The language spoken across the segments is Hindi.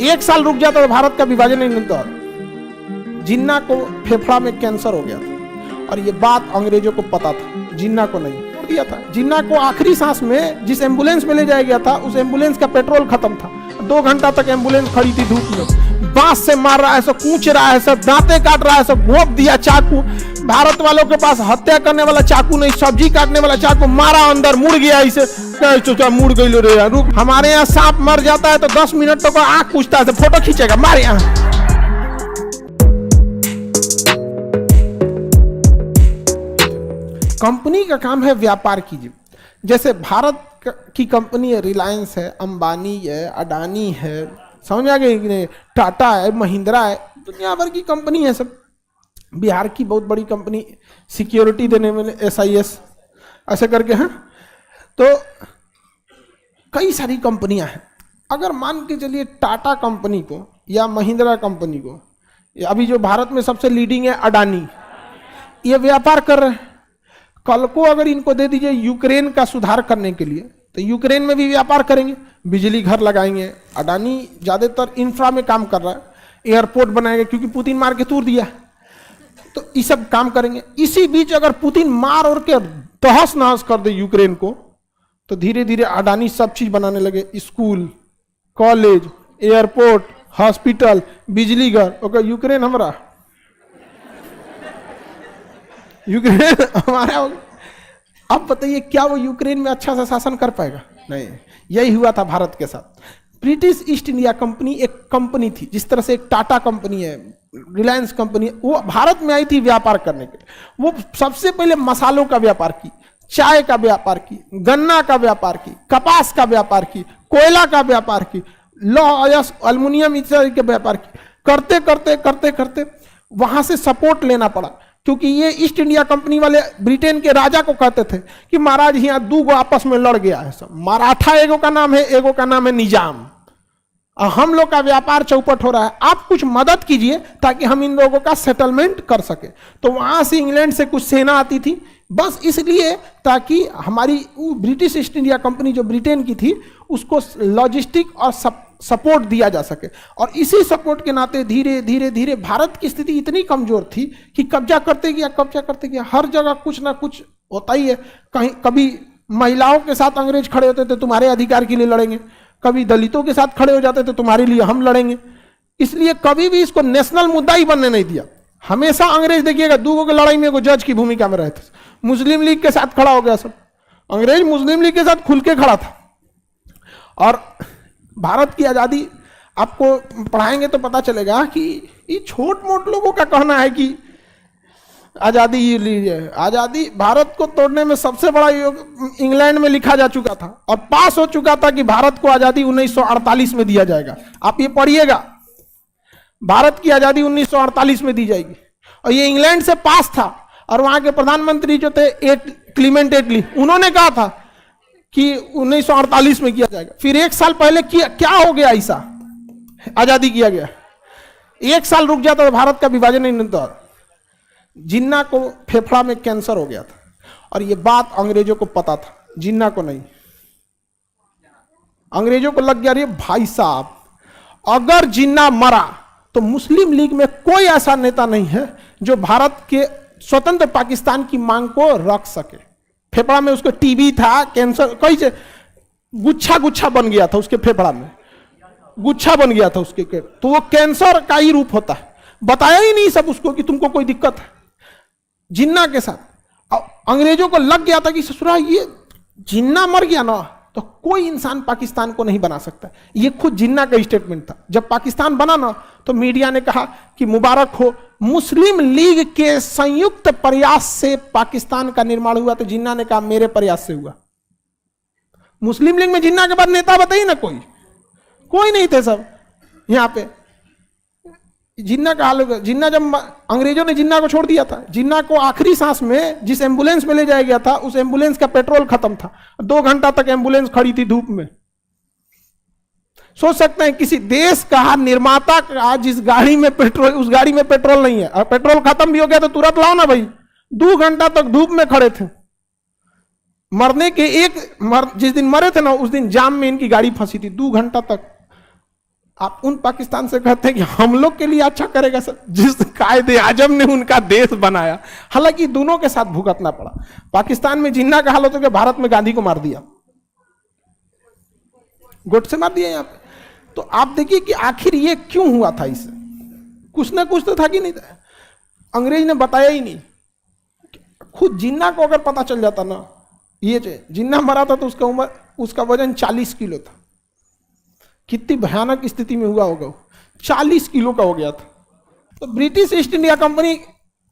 1 साल रुक जाता तो भारत का विभाजन नहीं होता। जिन्ना को फेफड़ा में कैंसर हो गया था और ये बात अंग्रेजों को पता था, जिन्ना को नहीं दिया था। जिन्ना को आखिरी सांस में जिस एम्बुलेंस में ले जाया गया था उस एम्बुलेंस का पेट्रोल खत्म था। 2 घंटा तक एम्बुलेंस खड़ी थी धूप में, बांस से मार रहा है, सब कूच रहा है, सब दांते काट रहा है, सब घोंप दिया चाकू। भारत वालों के पास हत्या करने वाला चाकू नहीं, सब्जी काटने वाला चाकू, मारा अंदर मुड़ गया, इसे मुड़ गई रे रुक। हमारे यहाँ सांप मर जाता है तो 10 मिनट तक आंख पूछता है, फोटो खींचेगा मारे यहाँ। कंपनी का काम है व्यापार कीजिए। जैसे भारत की कंपनी है, रिलायंस है, अंबानी है, अडानी है, समझ आ गई, टाटा है, महिंद्रा है, दुनिया भर की कंपनी है सब। बिहार की बहुत बड़ी कंपनी सिक्योरिटी देने में SIS ऐसे करके हैं। तो कई सारी कंपनियां हैं। अगर मान के चलिए टाटा कंपनी को या महिंद्रा कंपनी को, अभी जो भारत में सबसे लीडिंग है अडानी, ये व्यापार कर रहे हैं। कल को अगर इनको दे दीजिए यूक्रेन का सुधार करने के लिए तो यूक्रेन में भी व्यापार करेंगे, बिजली घर लगाएंगे। अडानी ज्यादातर इंफ्रा में काम कर रहा है, एयरपोर्ट बनाएंगे क्योंकि पुतिन मार के तोड़ दिया, तो ये सब काम करेंगे। इसी बीच अगर पुतिन मार और के तहस नहस कर दे यूक्रेन को तो धीरे धीरे अडानी सब चीज बनाने लगे, स्कूल, कॉलेज, एयरपोर्ट, हॉस्पिटल, बिजली घर। ओके, यूक्रेन हमारा, यूक्रेन हमारा। अब बताइए क्या वो यूक्रेन में अच्छा सा शासन कर पाएगा? नहीं। यही हुआ था भारत के साथ। ब्रिटिश ईस्ट इंडिया कंपनी एक कंपनी थी, जिस तरह से एक टाटा कंपनी है, रिलायंस कंपनी, वो भारत में आई थी व्यापार करने के लिए। वो सबसे पहले मसालों का व्यापार की, चाय का व्यापार की, गन्ना का व्यापार की, कपास का व्यापार की, कोयला का व्यापार की, लौह एल्युमिनियम इत्यादि के व्यापार की। करते करते करते करते वहां से सपोर्ट लेना पड़ा, क्योंकि ये ईस्ट इंडिया कंपनी वाले ब्रिटेन के राजा को कहते थे कि महाराज यहाँ 2 गो आपस में लड़ गया है, सब मराठा एगो का नाम है, एगो का नाम है निजाम, और हम लोग का व्यापार चौपट हो रहा है, आप कुछ मदद कीजिए ताकि हम इन लोगों का सेटलमेंट कर सके। तो वहां से इंग्लैंड से कुछ सेना आती थी, बस इसलिए ताकि हमारी ब्रिटिश ईस्ट इंडिया कंपनी जो ब्रिटेन की थी उसको लॉजिस्टिक और सपोर्ट दिया जा सके। और इसी सपोर्ट के नाते धीरे धीरे धीरे भारत की स्थिति इतनी कमजोर थी कि कब्जा करते गया, हर जगह कुछ ना कुछ होता ही है। कहीं कभी महिलाओं के साथ अंग्रेज खड़े होते थे, तुम्हारे अधिकार के लिए लड़ेंगे, कभी दलितों के साथ खड़े हो जाते थे, तुम्हारे लिए हम लड़ेंगे। इसलिए कभी भी इसको नेशनल मुद्दा ही बनने नहीं दिया। हमेशा अंग्रेज देखिएगा 2 की लड़ाई में जज की भूमिका में रहे थे। मुस्लिम लीग के साथ खड़ा हो गया सब, अंग्रेज मुस्लिम लीग के साथ खुल के खड़ा था। और भारत की आजादी आपको पढ़ाएंगे तो पता चलेगा कि ये छोट मोट लोगों का कहना है कि आजादी लीजिए। आजादी भारत को तोड़ने में सबसे बड़ा योग इंग्लैंड में लिखा जा चुका था और पास हो चुका था कि भारत को आजादी 1948 में दिया जाएगा। आप ये पढ़िएगा, भारत की आजादी 1948 में दी जाएगी, और ये इंग्लैंड से पास था। और वहां के प्रधानमंत्री जो थे क्लीमेंट एटली, उन्होंने कहा था कि 1948 में किया जाएगा। फिर 1 साल पहले क्या हो गया, ऐसा आजादी किया गया, 1 साल रुक जाता तो भारत का विभाजन नहीं होता। जिन्ना को फेफड़ा में कैंसर हो गया था और ये बात अंग्रेजों को पता था, जिन्ना को नहीं। अंग्रेजों को लग गया रे भाई साहब, अगर जिन्ना मरा तो मुस्लिम लीग में कोई ऐसा नेता नहीं है जो भारत के स्वतंत्र पाकिस्तान की मांग को रख सके। फेफड़ा में उसको टीबी था, कैंसर, कई से गुच्छा गुच्छा बन गया था, उसके फेफड़ा में गुच्छा बन गया था उसके, तो वो कैंसर का ही रूप होता है। बताया ही नहीं सब उसको कि तुमको कोई दिक्कत है। जिन्ना के साथ अंग्रेजों को लग गया था कि ससुरा ये जिन्ना मर गया ना तो कोई इंसान पाकिस्तान को नहीं बना सकता। ये खुद जिन्ना का स्टेटमेंट था। जब पाकिस्तान बना ना तो मीडिया ने कहा कि मुबारक हो, मुस्लिम लीग के संयुक्त प्रयास से पाकिस्तान का निर्माण हुआ। तो जिन्ना ने कहा मेरे प्रयास से हुआ। मुस्लिम लीग में जिन्ना के बाद नेता बताइए ना, कोई नहीं थे सब यहां पे। जिन्ना का हाल, जिन्ना जब अंग्रेजों ने जिन्ना को छोड़ दिया था, जिन्ना को आखिरी सांस में जिस एम्बुलेंस में ले जाया गया था उस एम्बुलेंस का पेट्रोल खत्म था। 2 घंटा तक एम्बुलेंस खड़ी थी धूप में। सोच सकते हैं किसी देश का निर्माता का जिस गाड़ी में पेट्रोल, उस गाड़ी में पेट्रोल नहीं है और पेट्रोल खत्म भी हो गया तो तुरंत लाओ ना भाई। 2 घंटा तक धूप में खड़े थे। मरने के जिस दिन मरे थे ना उस दिन जाम में इनकी गाड़ी फंसी थी। 2 घंटा तक आप उन पाकिस्तान से कहते हैं कि हम लोग के लिए अच्छा करेगा सर, जिस कायदे आजम ने उनका देश बनाया। हालांकि दोनों के साथ भुगतना पड़ा। पाकिस्तान में जिन्ना का हाल होता कि भारत में गांधी को मार दिया, गोट से मार दिया यहाँ पे। तो आप देखिए कि आखिर ये क्यों हुआ था, इससे कुछ ना कुछ तो था कि नहीं था। अंग्रेज ने बताया ही नहीं। खुद जिन्ना को अगर पता चल जाता ना, ये जिन्ना मरा था तो उसका उम्र, उसका वजन 40 किलो था। कितनी भयानक स्थिति में हुआ होगा, 40 किलो का हो गया था। तो British east India company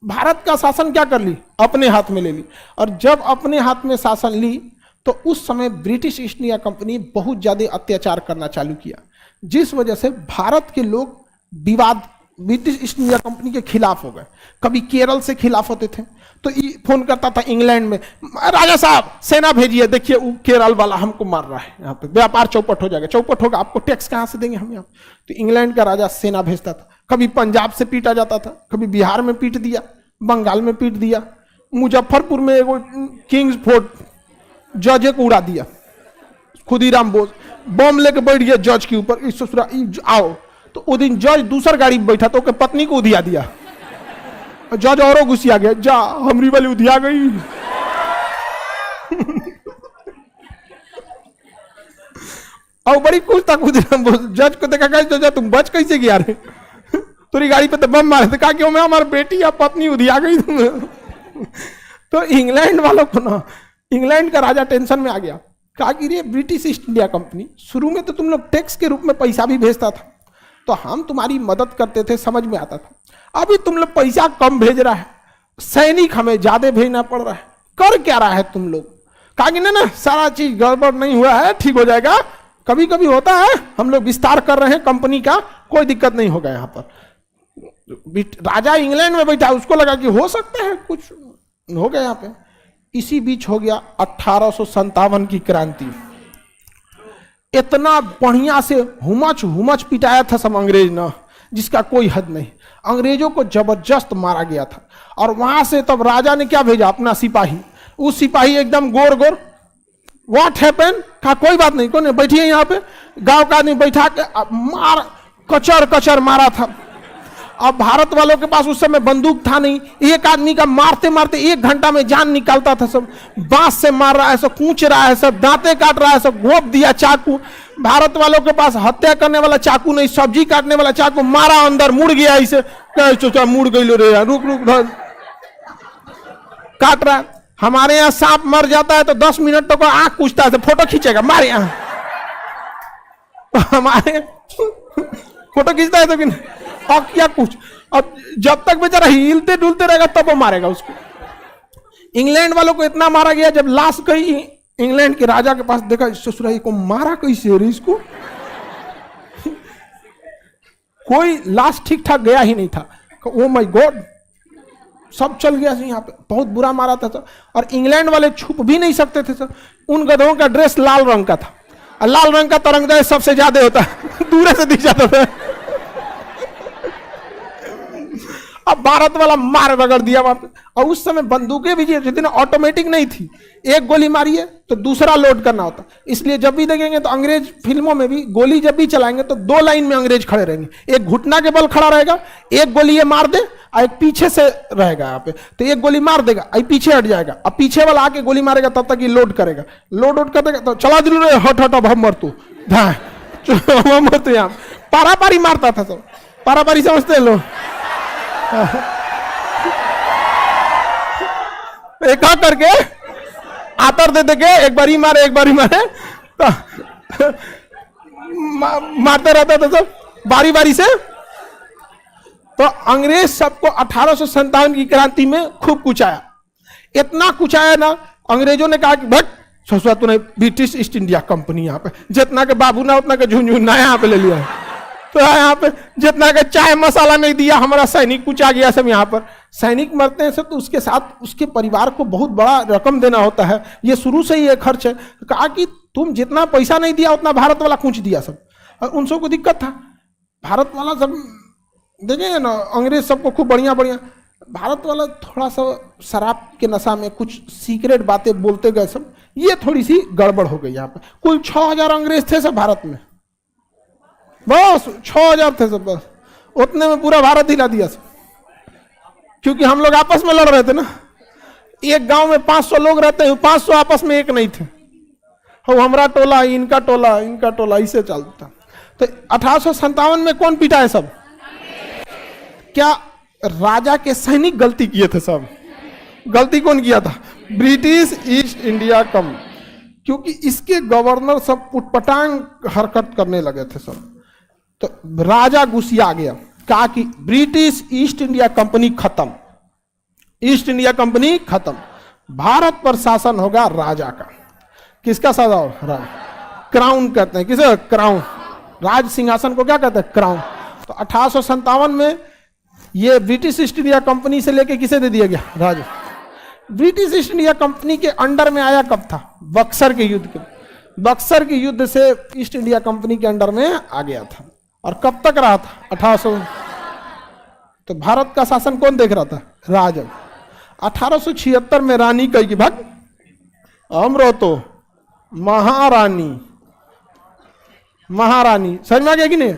Bharat का शासन क्या कर ली, अपने हाथ में ले ली। और जब अपने हाथ में शासन ली तो उस समय ब्रिटिश ईस्ट इंडिया कंपनी बहुत ज्यादा अत्याचार करना चालू किया, जिस वजह से भारत के लोग विवाद ब्रिटिश ईस्ट इंडिया कंपनी के खिलाफ हो गए। कभी केरल से खिलाफ होते थे तो फोन करता था इंग्लैंड में, राजा साहब सेना भेजिए, देखिए वो केरल वाला हमको मार रहा है, यहाँ पे व्यापार चौपट हो जाएगा। चौपट होगा, आपको टैक्स कहाँ से देंगे हम यहाँ। तो इंग्लैंड का राजा सेना भेजता था। कभी पंजाब से पीटा जाता था, कभी बिहार में पीट दिया, बंगाल में पीट दिया। मुजफ्फरपुर में एगो किंग्स फोर्ट जज को उड़ा दिया, खुदीराम बोस बम लेके बैठ गया जज के ऊपर, आओ। तो वो दिन जज दूसर गाड़ी में बैठा तो पत्नी को उधिया दिया, जज औरों घुसिया गया, जा हमरी वाली उधिया गई। और बड़ी कुछ था, जज को देखा जा तुम बच कैसे गया रे, तेरी गाड़ी पे तो बम मारे थे। कहा क्यों, मैं हमारी बेटी या पत्नी उधिया गई। तो इंग्लैंड वालों को ना, इंग्लैंड का राजा टेंशन में आ गया। कहा कि रे ब्रिटिश ईस्ट इंडिया कंपनी, शुरू में तो तुम लोग टैक्स के रूप में पैसा भी भेजता था तो हम तुम्हारी मदद करते थे, समझ में आता था। अभी तुम लोग पैसा कम भेज रहा है, सैनिक हमें ज्यादा भेजना पड़ रहा है, कर क्या रहा है तुम लोग। कहा कि ना सारा चीज गड़बड़ नहीं हुआ है, ठीक हो जाएगा, कभी कभी होता है, हम लोग विस्तार कर रहे हैं कंपनी का, कोई दिक्कत नहीं होगा। यहाँ पर राजा इंग्लैंड में बैठा, उसको लगा कि हो सकता है कुछ हो गया यहाँ पे। इसी बीच हो गया 1857 की क्रांति। इतना बढ़िया से हुमच पिटाया था सब अंग्रेज ना, जिसका कोई हद नहीं। अंग्रेजों को जबरदस्त मारा गया था। और वहां से तब राजा ने क्या भेजा, अपना सिपाही। उस सिपाही एकदम गोर गोर, व्हाट हैपन, कहा कोई बात नहीं, कौन बैठिए यहाँ पे। गांव का आदमी बैठा के मार, कचर कचर मारा था। अब भारत वालों के पास उस समय बंदूक था नहीं, एक आदमी का मारते मारते 1 घंटा में जान निकालता था। सब बांस से मार रहा है, सब कूच रहा है, सब दांते काट रहा है, सब घोंप दिया चाकू। भारत वालों के पास हत्या करने वाला चाकू नहीं, सब्जी काटने वाला चाकू, मारा अंदर मुड़ गया, इसे मुड़ गई रे, रुक काट रहा है। हमारे यहाँ सांप मर जाता है तो 10 मिनट तक आंख पूछता है, फोटो खींचेगा मारे यहाँ। हमारे फोटो खींचता है तो कि और क्या कुछ, अब जब तक बेचारा हिलते डुलते रहेगा तब वो मारेगा उसको। इंग्लैंड वालों को इतना मारा गया, जब लाश गई इंग्लैंड के राजा के पास, देखा ससुराई को मारा कैसे रे इसको। कोई लाश ठीक ठाक गया ही नहीं था। ओ माय गॉड, सब चल गया यहाँ पे, बहुत बुरा मारा था सर। और इंग्लैंड वाले छुप भी नहीं सकते थे सर। उन गधों का ड्रेस लाल रंग का था, और लाल रंग का तरंगदार सबसे ज्यादा होता है, दूर से दिख जाता था। अब भारत वाला मार रगड़ दिया वहां पे। और उस समय बंदूकें भी जितनी ऑटोमेटिक नहीं थी, एक गोली मारिए तो दूसरा लोड करना होता। इसलिए जब भी देखेंगे तो अंग्रेज फिल्मों में भी गोली जब भी चलाएंगे तो 2 लाइन में अंग्रेज खड़े रहेंगे, एक घुटना के बल खड़ा रहेगा, एक गोली ये मार दे और एक पीछे से रहेगा यहाँ पे, तो एक गोली मार देगा और पीछे हट जाएगा, अब पीछे वाला आके गोली मारेगा तब तक ये लोड करेगा, लोड कर देगा तो चला दिल रे, हट हट अब हम मर तू मर तू। यहाँ पारा पारी मारता था सब, पारा पारी समझते हैं लोग। एक करके आतर दे देके एक बारी मारे तो मारते रहता था सब बारी बारी से। तो अंग्रेज सबको 1857 की क्रांति में खूब कुचाया, इतना कुचाया ना, अंग्रेजों ने कहा कि भट ससुरा तूने ब्रिटिश ईस्ट इंडिया कंपनी यहाँ पे जितना के बाबू ना उतना के झुंझुना यहाँ पे ले लिया है, तो यहाँ पे जितना का चाय मसाला नहीं दिया, हमारा सैनिक कुछ आ गया सब। यहाँ पर सैनिक मरते हैं सब तो उसके साथ उसके परिवार को बहुत बड़ा रकम देना होता है, ये शुरू से ही ये खर्च है। तो कहा कि तुम जितना पैसा नहीं दिया उतना भारत वाला कुछ दिया सब, और उन सबको दिक्कत था। भारत वाला सब देखेंगे ना, अंग्रेज सबको खूब बढ़िया बढ़िया, भारत वाला थोड़ा सा शराब के नशा में कुछ सीक्रेट बातें बोलते गए सब, ये थोड़ी सी गड़बड़ हो गई यहाँ पर। कुल 6000 अंग्रेज थे सब भारत में, बस 6,000 थे सब, बस उतने में पूरा भारत हिला दिया सब। क्योंकि हम लोग आपस में लड़ रहे थे ना, एक गांव में 500 लोग रहते हैं, 500 आपस में एक नहीं थे, हो हमारा टोला इनका टोला इनका टोला, इसे चलता। तो 1857 में कौन पीटा है सब? क्या राजा के सैनिक गलती किए थे सब? गलती कौन किया था? ब्रिटिश ईस्ट इंडिया कंपनी, क्योंकि इसके गवर्नर सब उटपटांग हरकत करने लगे थे सब। तो राजा गुस्सा गया, कहा कि ब्रिटिश ईस्ट इंडिया कंपनी खत्म, ईस्ट इंडिया कंपनी खत्म, भारत पर शासन होगा राजा का। किसका शासन? क्राउन कहते हैं, किसे? क्राउन। राज सिंहासन को क्या कहते हैं? क्राउन। तो 1857 में ये ब्रिटिश ईस्ट इंडिया कंपनी से लेके किसे दे दिया गया? राजा। ब्रिटिश ईस्ट इंडिया कंपनी के अंडर में आया कब था? बक्सर के युद्ध के, बक्सर के युद्ध से ईस्ट इंडिया कंपनी के अंडर में आ गया था। और कब तक रहा था? 1800। तो भारत का शासन कौन देख रहा था? राजा। 1876 में रानी कही कि भाग अमरो तो महारानी, महारानी समझ में आ गया कि नहीं?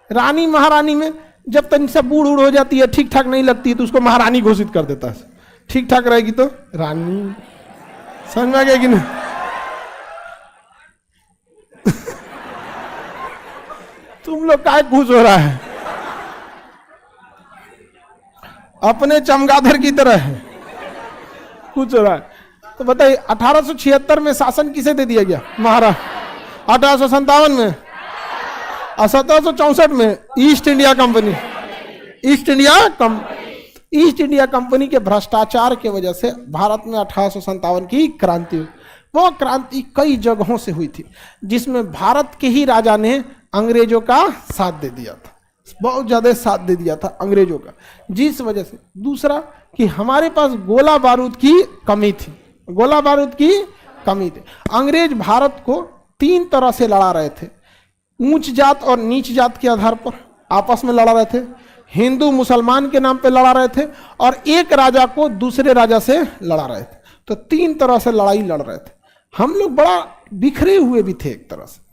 रानी महारानी में जब तक सब बूढ़ उड़ हो जाती है, ठीक ठाक नहीं लगती है, तो उसको महारानी घोषित कर देता है। ठीक ठाक रहेगी तो रानी। समझ में आ गया कि नहीं? तुम लोग काय खुश हो रहा है? अपने चमगादड़ की तरह है कुछ हो रहा है। तो बताइए 1876 में शासन किसे दे दिया गया? महाराज। 1857 में और 1764 में east India company, east India company के भ्रष्टाचार के वजह से भारत में 1857 की क्रांति हुई। वो क्रांति कई जगहों से हुई थी, जिसमें भारत के ही राजा ने अंग्रेजों का साथ दे दिया था, बहुत ज्यादा साथ दे दिया था अंग्रेजों का, जिस वजह से। दूसरा कि हमारे पास गोला बारूद की कमी थी, गोला बारूद की कमी थी। अंग्रेज भारत को 3 तरह से लड़ा रहे थे, ऊंच जात और नीच जात के आधार पर आपस में लड़ा रहे थे, हिंदू मुसलमान के नाम पे लड़ा रहे थे, और एक राजा को दूसरे राजा से लड़ा रहे थे। तो 3 तरह से लड़ाई लड़ रहे थे। हम लोग बड़ा बिखरे हुए भी थे एक तरह से।